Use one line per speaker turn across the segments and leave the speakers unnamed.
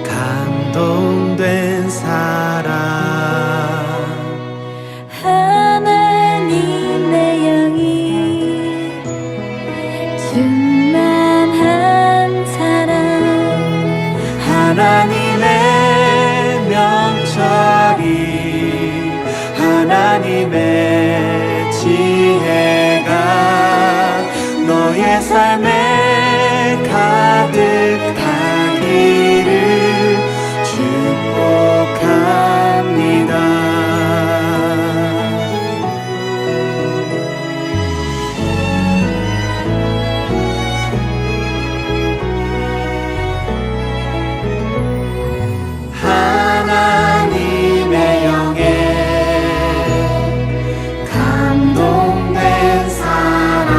감동된 사랑
하나님의 영이 충만한 사랑
하나님의 명철이 하나님의 지혜가 너의 삶에 가득하기를 축복합니다. 하나님의 영에 감동된 사랑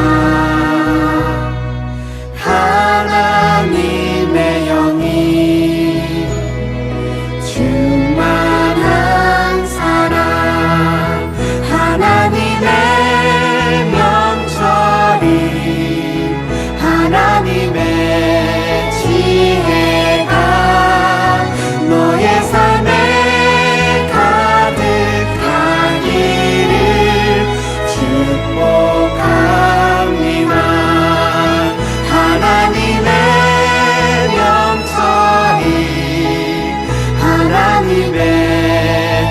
하나님의 영이 충만한 사랑 하나님의 명철이 하나님의 지혜가 너의 삶에 가득하기를 축복합니다. 하나님의 명철이 하나님의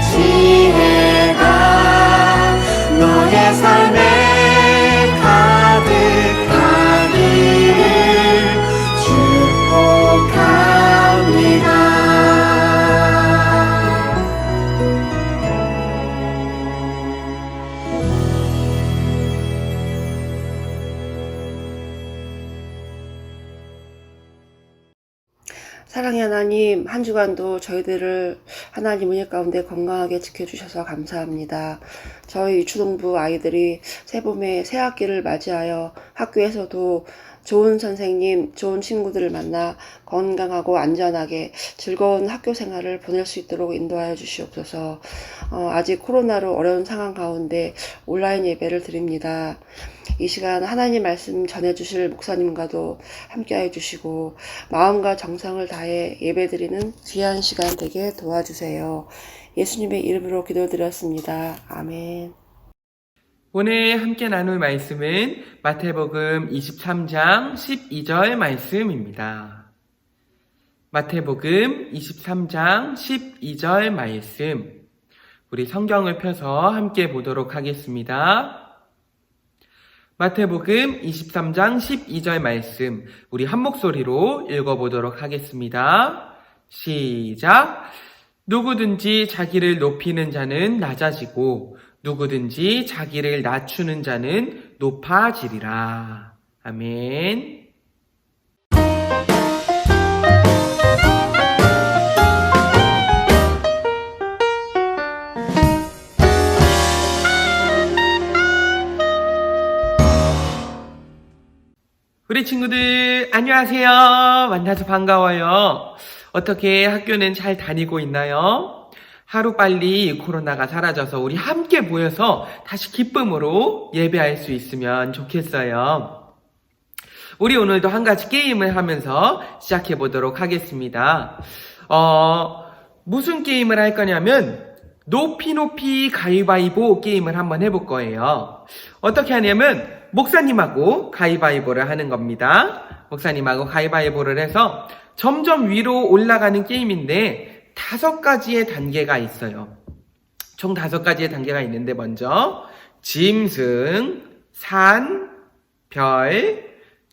지혜가 너의 삶에 가득하기를 축복합니다.
사랑의 하나님, 한 주간도 저희들을 하나님 은혜 가운데 건강하게 지켜주셔서 감사합니다. 저희 유초동부 아이들이 새봄에 새 학기를 맞이하여 학교에서도 좋은 선생님, 좋은 친구들을 만나 건강하고 안전하게 즐거운 학교 생활을 보낼 수 있도록 인도하여 주시옵소서. 아직 코로나로 어려운 상황 가운데 온라인 예배를 드립니다. 이 시간 하나님 말씀 전해주실 목사님과도 함께해 주시고 마음과 정성을 다해 예배드리는 귀한 시간 되게 도와주세요. 예수님의 이름으로 기도드렸습니다. 아멘.
오늘 함께 나눌 말씀은 마태복음 23장 12절 말씀입니다. 마태복음 23장 12절 말씀, 우리 성경을 펴서 함께 보도록 하겠습니다. 마태복음 23장 12절 말씀, 우리 한 목소리로 읽어보도록 하겠습니다. 시작! 누구든지 자기를 높이는 자는 낮아지고 누구든지 자기를 낮추는 자는 높아지리라. 아멘. 우리 친구들 안녕하세요. 만나서 반가워요. 어떻게 학교는 잘 다니고 있나요? 하루빨리 코로나가 사라져서 우리 함께 모여서 다시 기쁨으로 예배할 수 있으면 좋겠어요. 우리 오늘도 한 가지 게임을 하면서 시작해 보도록 하겠습니다. 무슨 게임을 할 거냐면 높이 가위바위보 게임을 한번 해볼 거예요. 어떻게 하냐면 목사님하고 가위바위보를 하는 겁니다. 목사님하고 가위바위보를 해서 점점 위로 올라가는 게임인데 5가지의 단계가 있어요. 총 5가지의 단계가 있는데 먼저 짐승, 산, 별,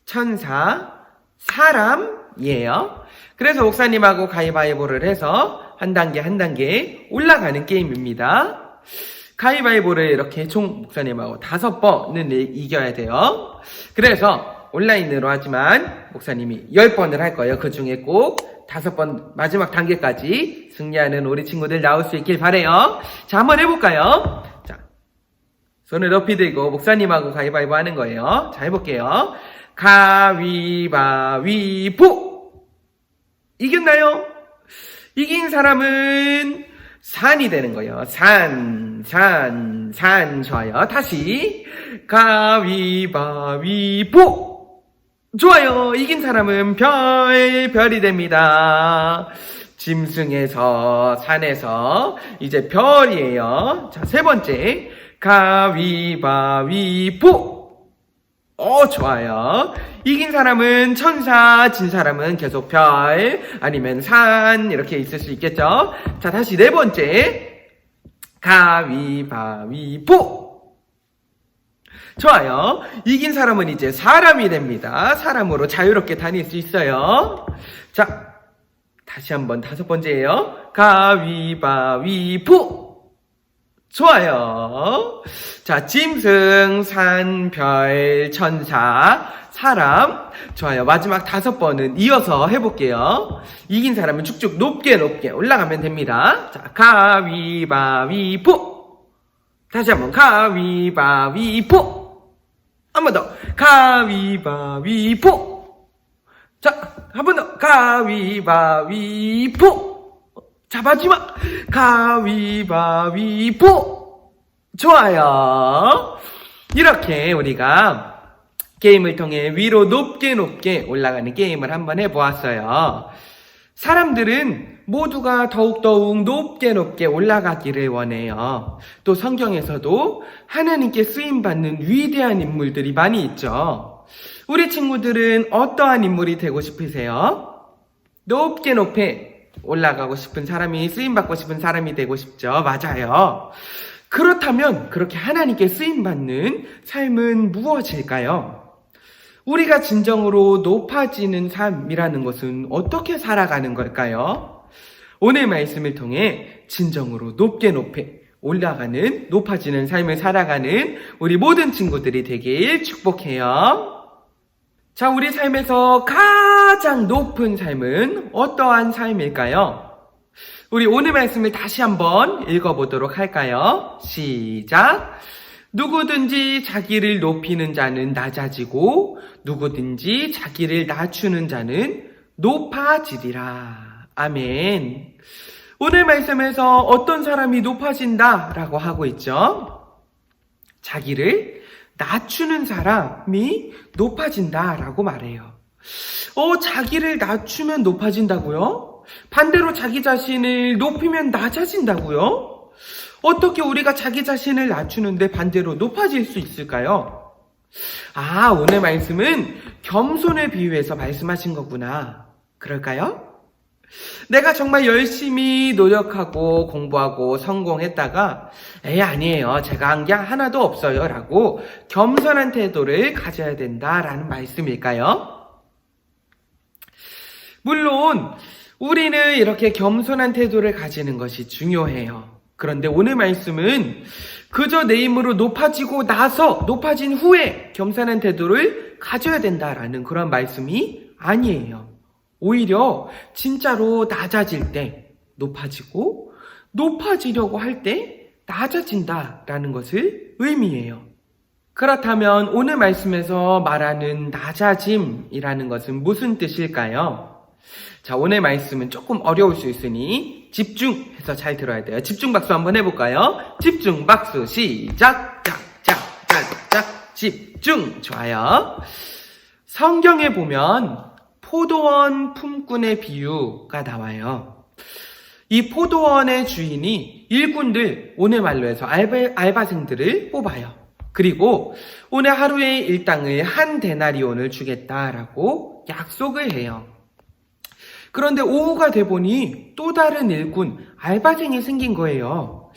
천사, 사람이에요. 그래서 목사님하고 가위바위보를 해서 한 단계 한 단계 올라가는 게임입니다. 가위바위보를 이렇게 총 목사님하고 5번은 이겨야 돼요. 그래서 온라인으로 하지만 목사님이 10번을 할 거예요. 그 중에 꼭 5번 마지막 단계까지 승리하는 우리 친구들 나올 수 있길 바래요. 자, 한번 해볼까요? 자, 손을 높이 들고 목사님하고 가위바위보 하는 거예요. 자, 해볼게요. 가위바위보! 이겼나요? 이긴 사람은 산이 되는 거예요. 산. 좋아요. 다시 가위바위보! 좋아요. 이긴 사람은 별이 됩니다. 짐승에서 산에서 이제 별이에요. 자, 세 번째 가위바위보. 좋아요. 이긴 사람은 천사, 진 사람은 계속 별 아니면 산 이렇게 있을 수 있겠죠. 자, 다시 네 번째 가위바위보. 좋아요. 이긴 사람은 이제 사람이 됩니다. 사람으로 자유롭게 다닐 수 있어요. 자, 다시 한번 다섯 번째예요. 가위바위보. 좋아요. 자, 짐승, 산, 별, 천사, 사람. 좋아요. 마지막 다섯 번은 이어서 해볼게요. 이긴 사람은 쭉쭉 높게 올라가면 됩니다. 자, 가위바위보. 다시 한번 가위바위보. 한 번 더 가위바위보. 자, 한 번 더 가위바위보. 자, 마지막 가위바위보. 좋아요. 이렇게 우리가 게임을 통해 위로 높게 올라가는 게임을 한번 해보았어요. 사람들은 모두가 더욱더욱 높게 올라가기를 원해요. 또 성경에서도 하나님께 쓰임받는 위대한 인물들이 많이 있죠. 우리 친구들은 어떠한 인물이 되고 싶으세요? 높게 올라가고 싶은 사람이, 쓰임받고 싶은 사람이 되고 싶죠. 맞아요. 그렇다면 그렇게 하나님께 쓰임받는 삶은 무엇일까요? 우리가 진정으로 높아지는 삶이라는 것은 어떻게 살아가는 걸까요? 오늘 말씀을 통해 진정으로 높게 올라가는, 높아지는 삶을 살아가는 우리 모든 친구들이 되길 축복해요. 자, 우리 삶에서 가장 높은 삶은 어떠한 삶일까요? 우리 오늘 말씀을 다시 한번 읽어보도록 할까요? 시작! 누구든지 자기를 높이는 자는 낮아지고 누구든지 자기를 낮추는 자는 높아지리라. 아멘. 오늘 말씀에서 어떤 사람이 높아진다라고 하고 있죠? 자기를 낮추는 사람이 높아진다라고 말해요. 자기를 낮추면 높아진다고요? 반대로 자기 자신을 높이면 낮아진다고요? 어떻게 우리가 자기 자신을 낮추는데 반대로 높아질 수 있을까요? 오늘 말씀은 겸손을 비유해서 말씀하신 거구나. 그럴까요? 내가 정말 열심히 노력하고 공부하고 성공했다가 아니에요. 제가 한 게 하나도 없어요. 라고 겸손한 태도를 가져야 된다라는 말씀일까요? 물론 우리는 이렇게 겸손한 태도를 가지는 것이 중요해요. 그런데 오늘 말씀은 그저 내 힘으로 높아지고 나서 높아진 후에 겸손한 태도를 가져야 된다라는 그런 말씀이 아니에요. 오히려 진짜로 낮아질 때 높아지고 높아지려고 할 때 낮아진다라는 것을 의미해요. 그렇다면 오늘 말씀에서 말하는 낮아짐이라는 것은 무슨 뜻일까요? 자, 오늘 말씀은 조금 어려울 수 있으니 집중해서 잘 들어야 돼요. 집중 박수 한번 해볼까요? 집중 박수 시작! 짝짝짝짝 집중! 좋아요. 성경에 보면 포도원 품꾼의 비유가 나와요. 이 포도원의 주인이 일꾼들, 오늘 말로 해서 알바생들을 뽑아요. 그리고 오늘 하루의 일당을 한 데나리온을 주겠다라고 약속을 해요. 그런데 오후가 돼 보니 또 다른 일꾼, 알바생이 생긴 거예요.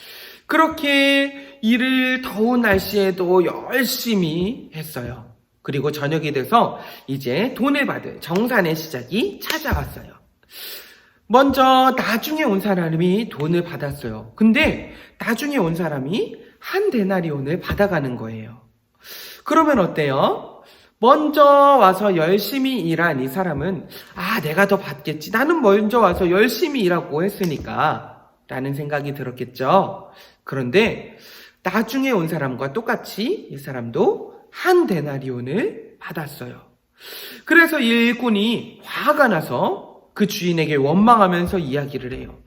그렇게 일을 더운 날씨에도 열심히 했어요. 그리고 저녁이 돼서 이제 돈을 받을 정산의 시작이 찾아왔어요. 먼저 나중에 온 사람이 돈을 받았어요. 근데 나중에 온 사람이 한 데나리온을 받아가는 거예요. 그러면 어때요? 먼저 와서 열심히 일한 이 사람은 내가 더 받겠지. 나는 먼저 와서 열심히 일하고 했으니까 라는 생각이 들었겠죠. 그런데 나중에 온 사람과 똑같이 이 사람도 한 데나리온을 받았어요. 그래서 이 일꾼이 화가 나서 그 주인에게 원망하면서 이야기를 해요.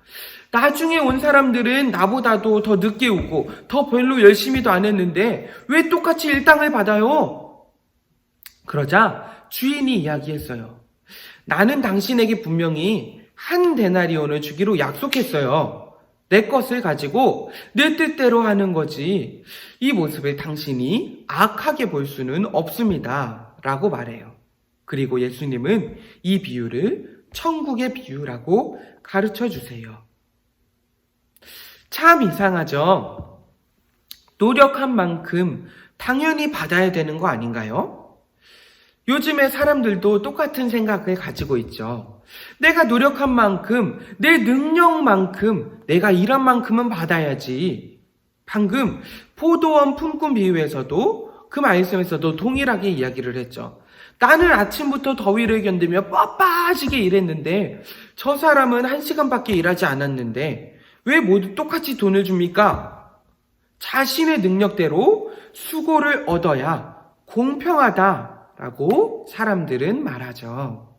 나중에 온 사람들은 나보다도 더 늦게 오고 더 별로 열심히도 안 했는데 왜 똑같이 일당을 받아요? 그러자 주인이 이야기했어요. 나는 당신에게 분명히 한 데나리온을 주기로 약속했어요. 내 것을 가지고 내 뜻대로 하는 거지. 이 모습을 당신이 악하게 볼 수는 없습니다. 라고 말해요. 그리고 예수님은 이 비유를 천국의 비유라고 가르쳐 주세요. 참 이상하죠? 노력한 만큼 당연히 받아야 되는 거 아닌가요? 요즘에 사람들도 똑같은 생각을 가지고 있죠. 내가 노력한 만큼, 내 능력만큼, 내가 일한 만큼은 받아야지. 방금 포도원 품꾼 비유에서도 그 말씀에서도 동일하게 이야기를 했죠. 나는 아침부터 더위를 견디며 뻣뻣하게 일했는데 저 사람은 1시간밖에 일하지 않았는데 왜 모두 똑같이 돈을 줍니까? 자신의 능력대로 수고를 얻어야 공평하다라고 사람들은 말하죠.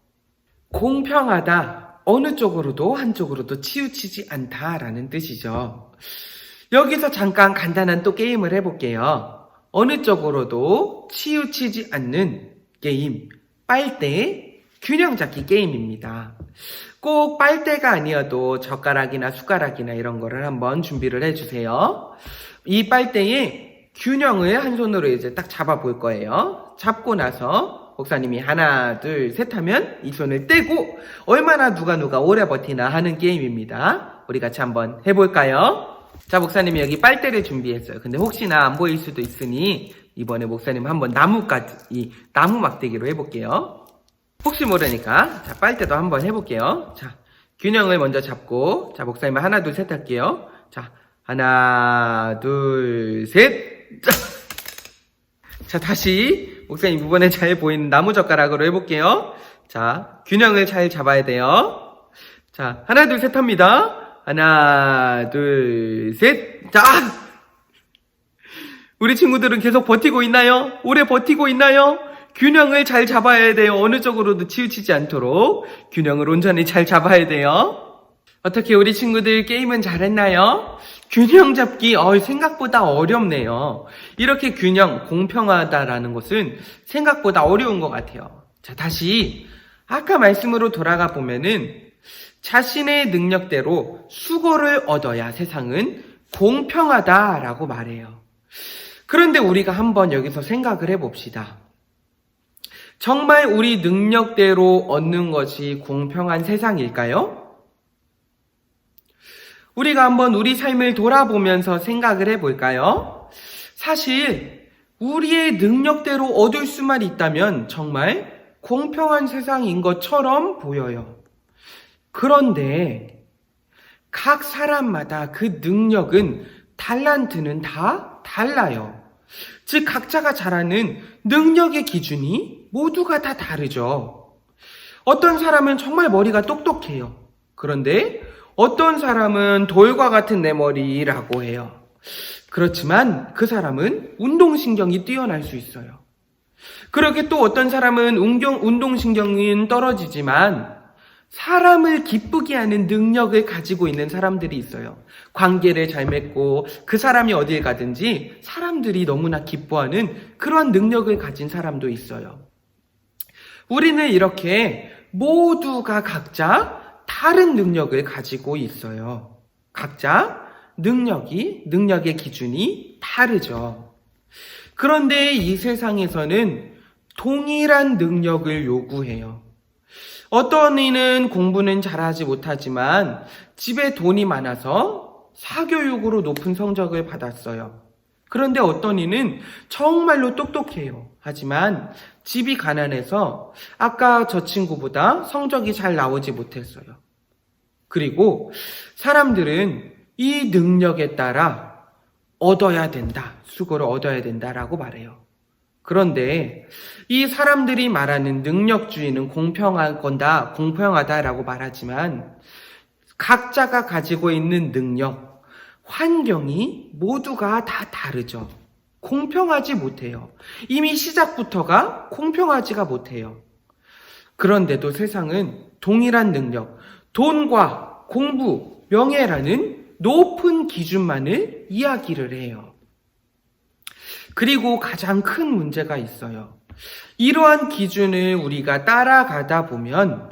공평하다, 어느 쪽으로도 한쪽으로도 치우치지 않다라는 뜻이죠. 여기서 잠깐 간단한 또 게임을 해볼게요. 어느 쪽으로도 치우치지 않는 게임, 빨대 균형 잡기 게임입니다. 꼭 빨대가 아니어도 젓가락이나 숟가락이나 이런 거를 한번 준비를 해주세요. 이 빨대의 균형을 한 손으로 이제 딱 잡아 볼 거예요. 잡고 나서 목사님이 하나, 둘, 셋 하면 이 손을 떼고 얼마나 누가 오래 버티나 하는 게임입니다. 우리 같이 한번 해볼까요? 자, 목사님이 여기 빨대를 준비했어요. 근데 혹시나 안 보일 수도 있으니 이번에 목사님 한번 나무 막대기로 해볼게요. 혹시 모르니까 자, 빨대도 한번 해볼게요. 자, 균형을 먼저 잡고 자, 목사님 하나, 둘, 셋 할게요. 자, 하나, 둘, 셋. 자, 다시 목사님 이번에 잘 보이는 나무젓가락으로 해볼게요. 자, 균형을 잘 잡아야 돼요. 자, 하나, 둘, 셋 합니다. 하나, 둘, 셋. 자, 우리 친구들은 계속 버티고 있나요? 오래 버티고 있나요? 균형을 잘 잡아야 돼요. 어느 쪽으로도 치우치지 않도록 균형을 온전히 잘 잡아야 돼요. 어떻게 우리 친구들 게임은 잘했나요? 균형 잡기 생각보다 어렵네요. 이렇게 균형, 공평하다라는 것은 생각보다 어려운 것 같아요. 자, 다시 아까 말씀으로 돌아가 보면은 자신의 능력대로 수고를 얻어야 세상은 공평하다라고 말해요. 그런데 우리가 한번 여기서 생각을 해봅시다. 정말 우리 능력대로 얻는 것이 공평한 세상일까요? 우리가 한번 우리 삶을 돌아보면서 생각을 해볼까요? 사실 우리의 능력대로 얻을 수만 있다면 정말 공평한 세상인 것처럼 보여요. 그런데 각 사람마다 그 능력은 달란트는 다 달라요. 즉 각자가 잘하는 능력의 기준이 모두가 다 다르죠. 어떤 사람은 정말 머리가 똑똑해요. 그런데 어떤 사람은 돌과 같은 내 머리라고 해요. 그렇지만 그 사람은 운동신경이 뛰어날 수 있어요. 그렇게 또 어떤 사람은 운동신경은 떨어지지만 사람을 기쁘게 하는 능력을 가지고 있는 사람들이 있어요. 관계를 잘 맺고 그 사람이 어딜 가든지 사람들이 너무나 기뻐하는 그런 능력을 가진 사람도 있어요. 우리는 이렇게 모두가 각자 다른 능력을 가지고 있어요. 각자 능력의 기준이 다르죠. 그런데 이 세상에서는 동일한 능력을 요구해요. 어떤 이는 공부는 잘하지 못하지만 집에 돈이 많아서 사교육으로 높은 성적을 받았어요. 그런데 어떤 이는 정말로 똑똑해요. 하지만 집이 가난해서 아까 저 친구보다 성적이 잘 나오지 못했어요. 그리고 사람들은 이 능력에 따라 얻어야 된다, 수고를 얻어야 된다라고 말해요. 그런데 이 사람들이 말하는 능력주의는 공평하다라고 말하지만 각자가 가지고 있는 능력, 환경이 모두가 다 다르죠. 공평하지 못해요. 이미 시작부터가 공평하지가 못해요. 그런데도 세상은 동일한 능력, 돈과 공부, 명예라는 높은 기준만을 이야기를 해요. 그리고 가장 큰 문제가 있어요. 이러한 기준을 우리가 따라가다 보면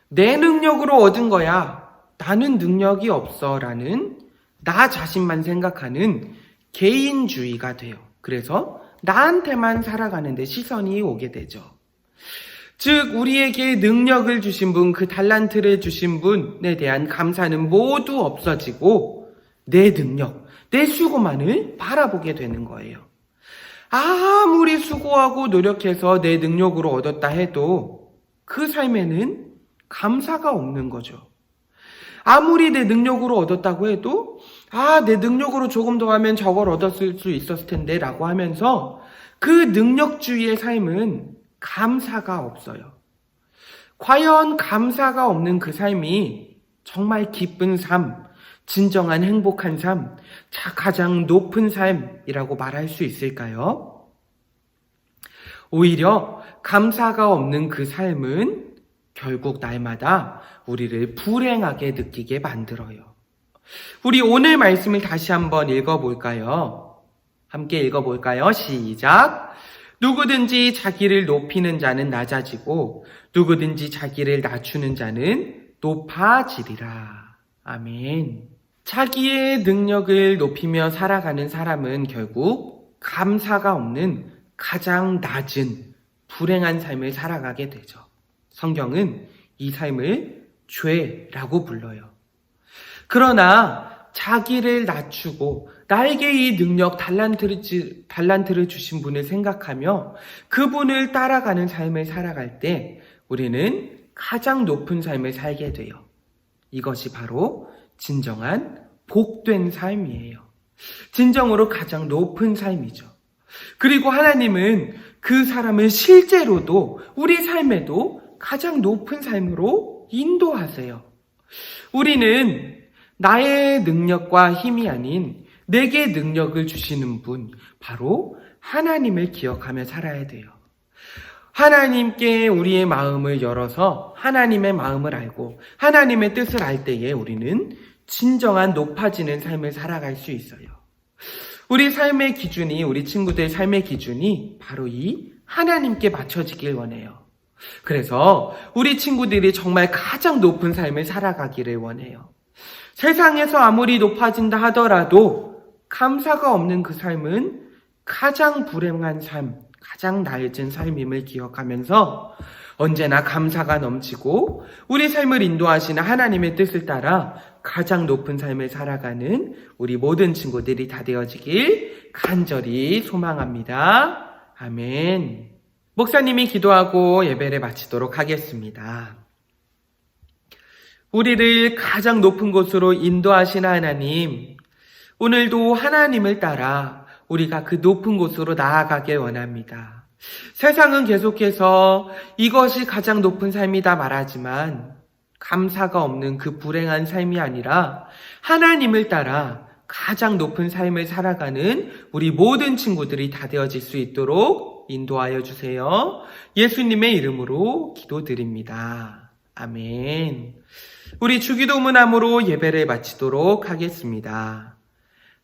내 능력으로 얻은 거야, 나는 능력이 없어 라는 나 자신만 생각하는 개인주의가 돼요. 그래서 나한테만 살아가는데 시선이 오게 되죠. 즉 우리에게 능력을 주신 분, 그 달란트를 주신 분에 대한 감사는 모두 없어지고 내 능력, 내 수고만을 바라보게 되는 거예요. 아무리 수고하고 노력해서 내 능력으로 얻었다 해도 그 삶에는 감사가 없는 거죠. 아무리 내 능력으로 얻었다고 해도 내 능력으로 조금 더 하면 저걸 얻었을 수 있었을 텐데 라고 하면서 그 능력주의의 삶은 감사가 없어요. 과연 감사가 없는 그 삶이 정말 기쁜 삶, 진정한 행복한 삶, 가장 높은 삶이라고 말할 수 있을까요? 오히려 감사가 없는 그 삶은 결국 날마다 우리를 불행하게 느끼게 만들어요. 우리 오늘 말씀을 다시 한번 읽어볼까요? 함께 읽어볼까요? 시작! 누구든지 자기를 높이는 자는 낮아지고 누구든지 자기를 낮추는 자는 높아지리라. 아멘. 자기의 능력을 높이며 살아가는 사람은 결국 감사가 없는 가장 낮은 불행한 삶을 살아가게 되죠. 성경은 이 삶을 죄라고 불러요. 그러나 자기를 낮추고 나에게 이 능력, 달란트를 주신 분을 생각하며 그분을 따라가는 삶을 살아갈 때 우리는 가장 높은 삶을 살게 돼요. 이것이 바로 진정한 복된 삶이에요. 진정으로 가장 높은 삶이죠. 그리고 하나님은 그 사람을 실제로도 우리 삶에도 가장 높은 삶으로 인도하세요. 우리는 나의 능력과 힘이 아닌 내게 능력을 주시는 분, 바로 하나님을 기억하며 살아야 돼요. 하나님께 우리의 마음을 열어서 하나님의 마음을 알고 하나님의 뜻을 알 때에 우리는 진정한 높아지는 삶을 살아갈 수 있어요. 우리 삶의 기준이, 우리 친구들 삶의 기준이 바로 이 하나님께 맞춰지길 원해요. 그래서 우리 친구들이 정말 가장 높은 삶을 살아가기를 원해요. 세상에서 아무리 높아진다 하더라도 감사가 없는 그 삶은 가장 불행한 삶, 가장 낮은 삶임을 기억하면서 언제나 감사가 넘치고 우리 삶을 인도하시는 하나님의 뜻을 따라 가장 높은 삶을 살아가는 우리 모든 친구들이 다 되어지길 간절히 소망합니다. 아멘. 목사님이 기도하고 예배를 마치도록 하겠습니다. 우리를 가장 높은 곳으로 인도하신 하나님, 오늘도 하나님을 따라 우리가 그 높은 곳으로 나아가길 원합니다. 세상은 계속해서 이것이 가장 높은 삶이다 말하지만 감사가 없는 그 불행한 삶이 아니라 하나님을 따라 가장 높은 삶을 살아가는 우리 모든 친구들이 다 되어질 수 있도록 인도하여 주세요. 예수님의 이름으로 기도드립니다. 아멘. 우리 주기도문함으로 예배를 마치도록 하겠습니다.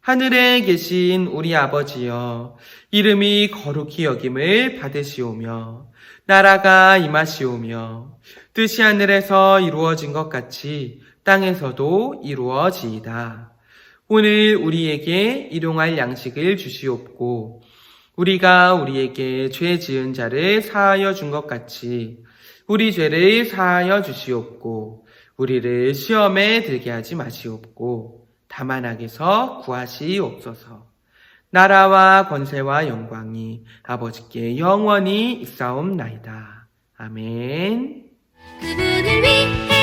하늘에 계신 우리 아버지여, 이름이 거룩히 여김을 받으시오며 나라가 임하시오며 뜻이 하늘에서 이루어진 것 같이 땅에서도 이루어지이다. 오늘 우리에게 일용할 양식을 주시옵고 우리가 우리에게 죄 지은 자를 사하여 준 것 같이 우리 죄를 사하여 주시옵고 우리를 시험에 들게 하지 마시옵고 다만 악에서 구하시옵소서. 나라와 권세와 영광이 아버지께 영원히 있사옵나이다. 아멘.
그분을 위해